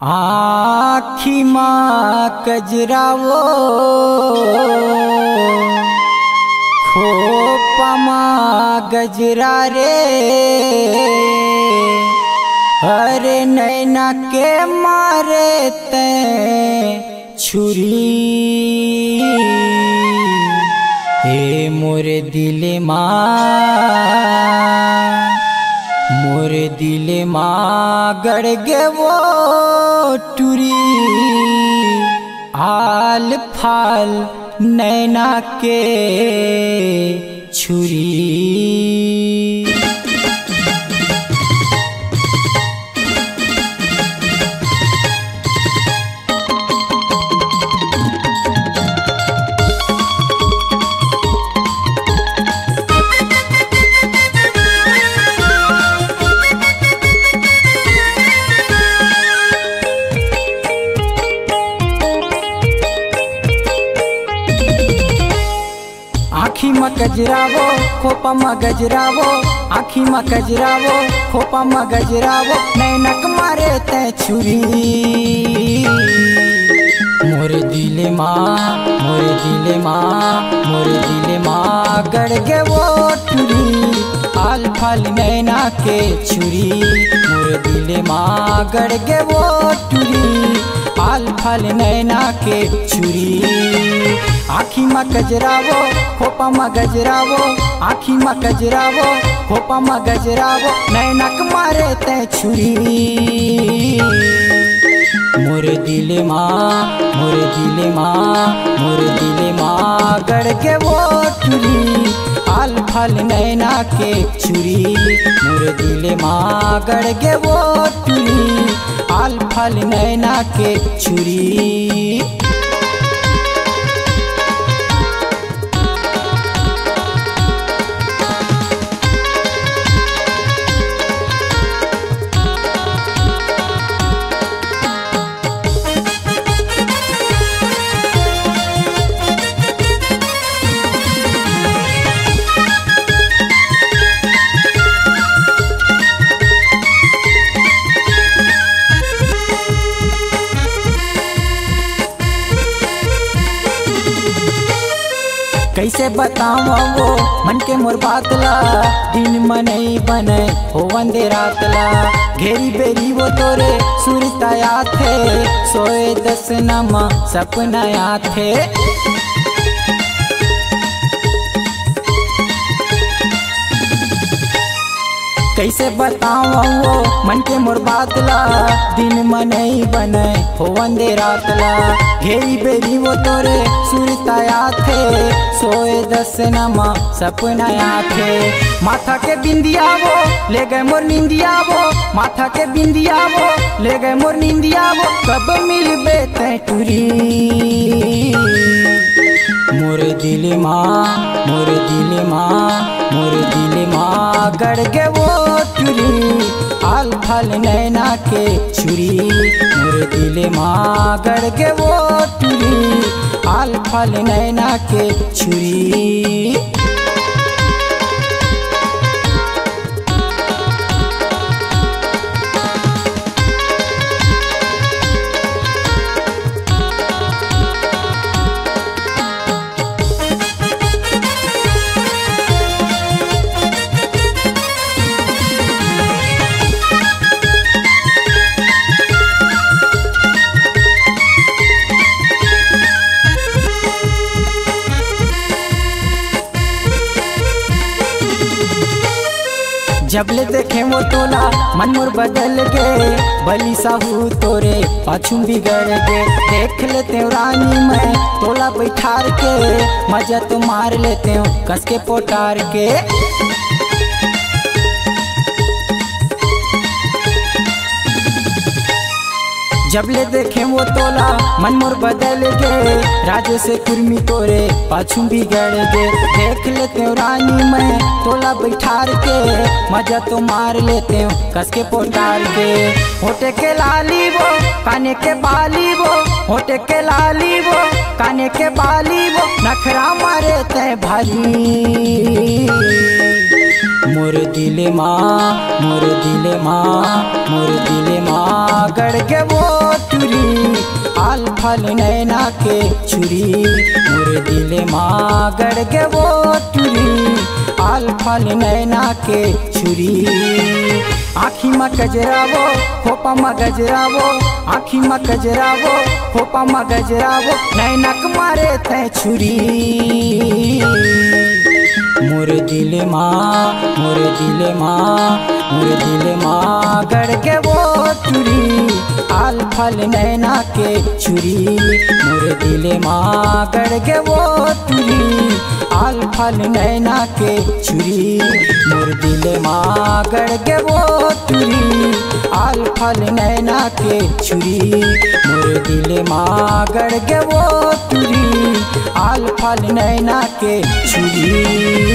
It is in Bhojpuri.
आखी माँ कजरावो खोपा माँ गजरा रे, अरे नैना के मारे ते छुरी। हे मोरे दिले माँ गड़ गे वो टूरी। आल फाल नैना के छुरी। आखी में गजरावो खोपा में गजरावो, आखी में गजरावो खोपा में गजरावो, नैनक मारे ते छुरी। मोरे दिले माँ गड़ गे वो टूरी। आल फाल नैना के छुरी। मोरे दिले माँ गड़ गे वो टूरी। आल फाल नैना के छुरी। आखी में गजरावो खोपा में गजरावो, आखी में गजरावो खोपा में गजरावो, नैनक मारे ते छुरी। मोरे दिले माँ गड़ के वो टूरी। आल फाल नैना के छुरी। मोरे दिले माँ गड़ के वो टूरी। आल फाल नैना के छुरी। कैसे बताऊँ वो मन के मोर बातला, दिन मनई बने हो वंदे रातला। घेरी बेरी वो तोरे सुरताया थे, सोए दस नमा सपनाया थे। कैसे बताऊँ वो मन के मोर बातला, दिन मनई बने हो वंदे रातला। घेरी बेरी वो तोरे सुरताया थे, सोए दस नमा सपनाया थे। माथा के बिंदिया वो ले गए मोर निंदिया वो, माथा के बिंदिया वो ले गए मोर निंदिया वो, कब मिलबे ते टूरी। मोरे दिले माँ गड़ गे वो टूरी। आल फाल नैना के छुरी। मोरे दिले माँ गड़ गे वो टूरी। आल फाल नैना के छुरी। जबले देखे वो तोला मन मोर बदल गे, बली साहू तोरे पाछू बिगड़ गे। देख लेते हो रानी मैं तोला बैठार के, मजा तो मार लेते हो कस के पोटार के। जबले देखे वो तोला मन मोर बदल गे, राजे से कुर्मी तोरे पाछू बिगड़ गे। देख लेते हो रानी मैं तोला बैठार के, मजा तो मार लेते हो कस के पोटार के। होटे के लाली वो काने के बाली वो, होटे के लाली वो काने के बाली वो, नखरा मारे ते भारी। मोर दिले माँ गड़ गे वो टुरी आल फल नैना के छुरी। मोर दिले माँ गड़ गे वो टुरी आल फल नैना के छुरी। आँखी में गजरावो खोपा में गजरावो, आँखी में गजरावो खोपा में गजरावो, नैनक मारे थे छुरी। मोर दिले माँ गड़ के वो टुरी आल फल नैना के छुरी। मोर दिले माँ गड़ के वो टुरी आल फल नैना के छुरी। मोर दिले माँ गड़ के वो टुरी आल फल नैना के छुरी। मोर दिले माँ गड़ के वो टुरी आल फल नैना के छुरी।